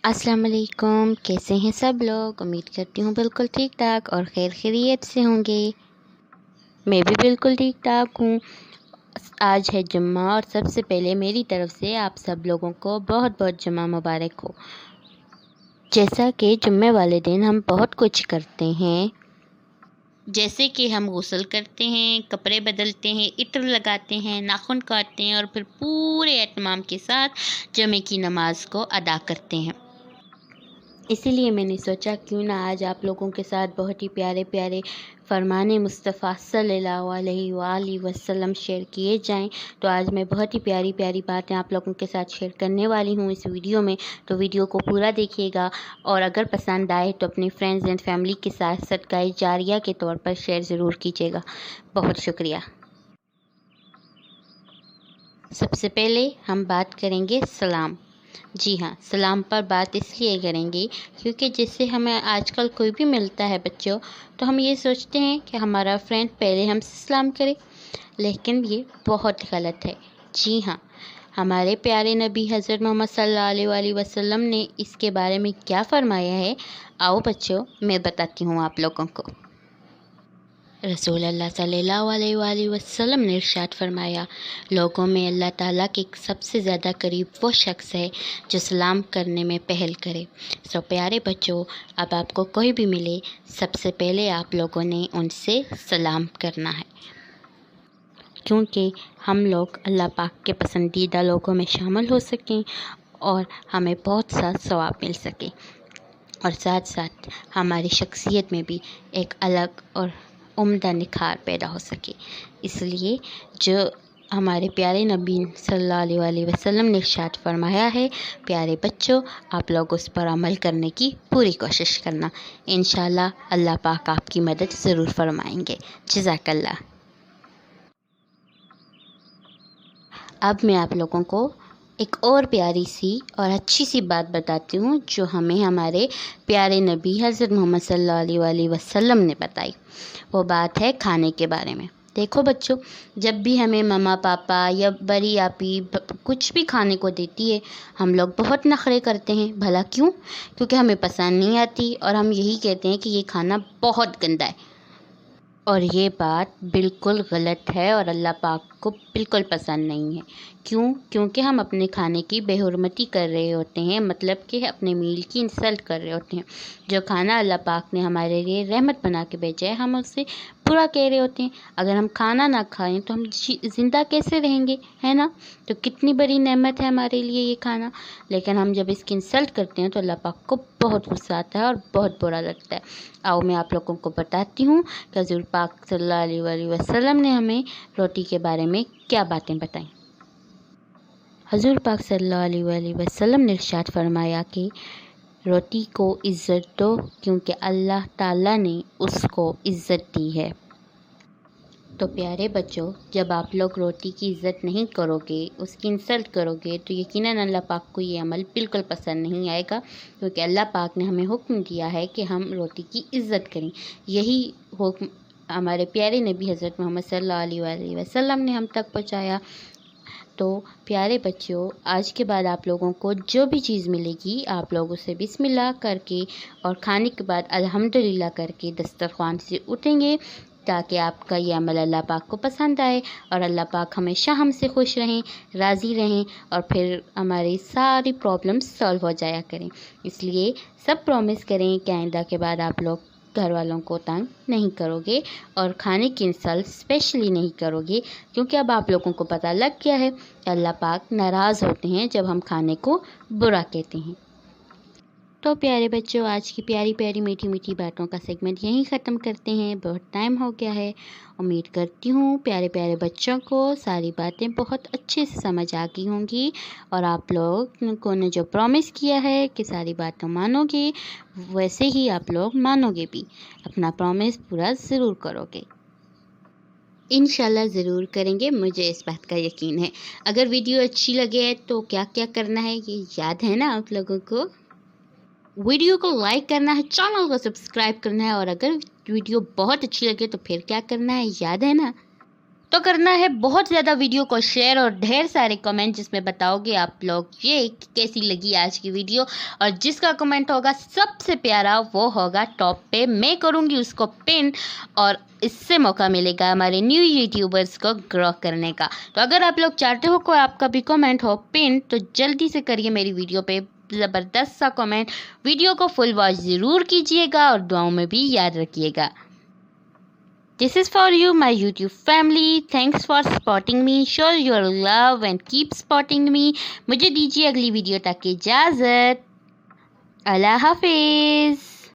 अस्सलाम वालेकुम। कैसे हैं सब लोग? उम्मीद करती हूँ बिल्कुल ठीक ठाक और खैर खैरियत से होंगे। मैं भी बिल्कुल ठीक ठाक हूँ। आज है जुम्मा और सबसे पहले मेरी तरफ से आप सब लोगों को बहुत बहुत जुम्मा मुबारक हो। जैसा कि जुम्मे वाले दिन हम बहुत कुछ करते हैं, जैसे कि हम गुस्ल करते हैं, कपड़े बदलते हैं, इत्र लगाते हैं, नाखून काटते हैं और फिर पूरे एहतमाम के साथ जुम्मे की नमाज को अदा करते हैं। इसीलिए मैंने सोचा क्यों ना आज आप लोगों के साथ बहुत ही प्यारे प्यारे फरमाने मुस्तफ़ा सल्लल्लाहु अलैहि वसल्लम शेयर किए जाएं। तो आज मैं बहुत ही प्यारी प्यारी बातें आप लोगों के साथ शेयर करने वाली हूँ इस वीडियो में। तो वीडियो को पूरा देखिएगा और अगर पसंद आए तो अपने फ्रेंड्स एंड फैमिली के साथ सदका जारिया के तौर पर शेयर ज़रूर कीजिएगा। बहुत शुक्रिया। सबसे पहले हम बात करेंगे सलाम। जी हाँ, सलाम पर बात इसलिए करेंगे क्योंकि जिससे हमें आजकल कोई भी मिलता है बच्चों, तो हम ये सोचते हैं कि हमारा फ्रेंड पहले हमसे सलाम करे, लेकिन ये बहुत गलत है। जी हाँ, हमारे प्यारे नबी हज़रत मोहम्मद सल्लल्लाहु अलैहि वसल्लम ने इसके बारे में क्या फ़रमाया है, आओ बच्चों मैं बताती हूँ आप लोगों को। रसूल अल्लाह सल्लल्लाहु अलैहि वसल्लम ने इरशाद फरमाया, लोगों में अल्लाह ताला के सबसे ज़्यादा करीब वो शख्स है जो सलाम करने में पहल करे। सो प्यारे बच्चों, अब आपको कोई भी मिले, सबसे पहले आप लोगों ने उनसे सलाम करना है, क्योंकि हम लोग अल्लाह पाक के पसंदीदा लोगों में शामिल हो सकें और हमें बहुत सा सवाब मिल सके और साथ साथ हमारी शख्सियत में भी एक अलग और उम्दा निखार पैदा हो सके। इसलिए जो हमारे प्यारे नबी सल्लल्लाहु अलैहि वसल्लम ने इरशाद फरमाया है, प्यारे बच्चों आप लोग उस पर अमल करने की पूरी कोशिश करना। इंशाल्लाह अल्लाह पाक आपकी मदद ज़रूर फरमाएंगे। जज़ाकल्लाह। अब मैं आप लोगों को एक और प्यारी सी और अच्छी सी बात बताती हूँ जो हमें हमारे प्यारे नबी हज़रत मोहम्मद सल्लल्लाहु अलैहि वसल्लम ने बताई। वो बात है खाने के बारे में। देखो बच्चों, जब भी हमें मम्मा पापा या बड़ी आपी कुछ भी खाने को देती है, हम लोग बहुत नखरे करते हैं। भला क्यों? क्योंकि हमें पसंद नहीं आती और हम यही कहते हैं कि ये खाना बहुत गंदा है। और ये बात बिल्कुल गलत है और अल्लाह पाक को बिल्कुल पसंद नहीं है। क्यों? क्योंकि हम अपने खाने की बेहुरमती कर रहे होते हैं, मतलब कि अपने मील की इंसल्ट कर रहे होते हैं। जो खाना अल्लाह पाक ने हमारे लिए रहमत बना के भेजा है, हम उससे बुरा कह रहे होते हैं। अगर हम खाना ना खाएं तो हम ज़िंदा कैसे रहेंगे, है ना? तो कितनी बड़ी नेमत है हमारे लिए ये खाना, लेकिन हम जब इसकी इंसल्ट करते हैं तो अल्लाह पाक को बहुत गुस्सा आता है और बहुत बुरा लगता है। आओ मैं आप लोगों को बताती हूँ कि हज़ूर पाक सल्लल्लाहु अलैहि वसल्लम ने हमें रोटी के बारे में क्या बातें बताई। हज़ूर पाक सल्लल्लाहु अलैहि वसल्लम ने इरशाद फरमाया कि रोटी को इज़्ज़त दो क्योंकि अल्लाह ताला ने उसको इज़्ज़त दी है। तो प्यारे बच्चों, जब आप लोग रोटी की इज़्ज़त नहीं करोगे, उसकी इंसल्ट करोगे, तो यकीनन अल्लाह पाक को ये अमल बिल्कुल पसंद नहीं आएगा, क्योंकि अल्लाह पाक ने हमें हुक्म दिया है कि हम रोटी की इज़्ज़त करें। यही हुक्म हमारे प्यारे नबी हज़रत मोहम्मद सल्लल्लाहु अलैहि वसल्लम ने हम तक पहुँचाया। तो प्यारे बच्चों, आज के बाद आप लोगों को जो भी चीज़ मिलेगी, आप लोग उसे बिस्मिल्लाह करके और खाने के बाद अल्हम्दुलिल्लाह करके दस्तरख़्वान से उठेंगे, ताकि आपका ये अमल अल्लाह पाक को पसंद आए और अल्लाह पाक हमेशा हमसे खुश रहें, राज़ी रहें और फिर हमारी सारी प्रॉब्लम्स सॉल्व हो जाया करें। इसलिए सब प्रॉमिस करें कि आइंदा के बाद आप लोग घर वालों को तंग नहीं करोगे और खाने की इंसल्ट स्पेशली नहीं करोगे, क्योंकि अब आप लोगों को पता लग गया है कि अल्लाह पाक नाराज़ होते हैं जब हम खाने को बुरा कहते हैं। तो प्यारे बच्चों, आज की प्यारी प्यारी मीठी मीठी बातों का सेगमेंट यहीं ख़त्म करते हैं। बहुत टाइम हो गया है। उम्मीद करती हूँ प्यारे प्यारे बच्चों को सारी बातें बहुत अच्छे से समझ आ गई होंगी और आप लोगों ने जो प्रॉमिस किया है कि सारी बातें मानोगे, वैसे ही आप लोग मानोगे भी। अपना प्रॉमिस पूरा ज़रूर करोगे। इंशाल्लाह ज़रूर करेंगे, मुझे इस बात का यकीन है। अगर वीडियो अच्छी लगे तो क्या क्या करना है ये याद है ना आप लोगों को? वीडियो को लाइक करना है, चैनल को सब्सक्राइब करना है और अगर वीडियो बहुत अच्छी लगे तो फिर क्या करना है, याद है ना? تو کرنا ہے بہت زیادہ ویڈیو کو شیئر اور ڈھیر سارے کمنٹ جس میں بتاؤ گے آپ لوگ یہ کیسی لگی آج کی ویڈیو، اور جس کا کمنٹ ہوگا سب سے پیارا وہ ہوگا ٹاپ پہ، میں کروں گی اس کو پن، اور اس سے موقع ملے گا ہمارے نیو یوٹیوبرز کو گرو کرنے کا۔ تو اگر آپ لوگ چاہتے ہو کوئی آپ کا بھی کمنٹ ہو پن، تو جلدی سے کریے میری ویڈیو پہ زبردست سا کمنٹ، ویڈیو کو فل واچ ضرور کیجیے گا اور دعاؤں میں بھی یاد رکھیے گا۔ This is for you, my YouTube family. Thanks for supporting me. Show your love and keep supporting me. مجھے دیجیے اگلی ویڈیو تک کی اجازت۔ اللہ حافظ۔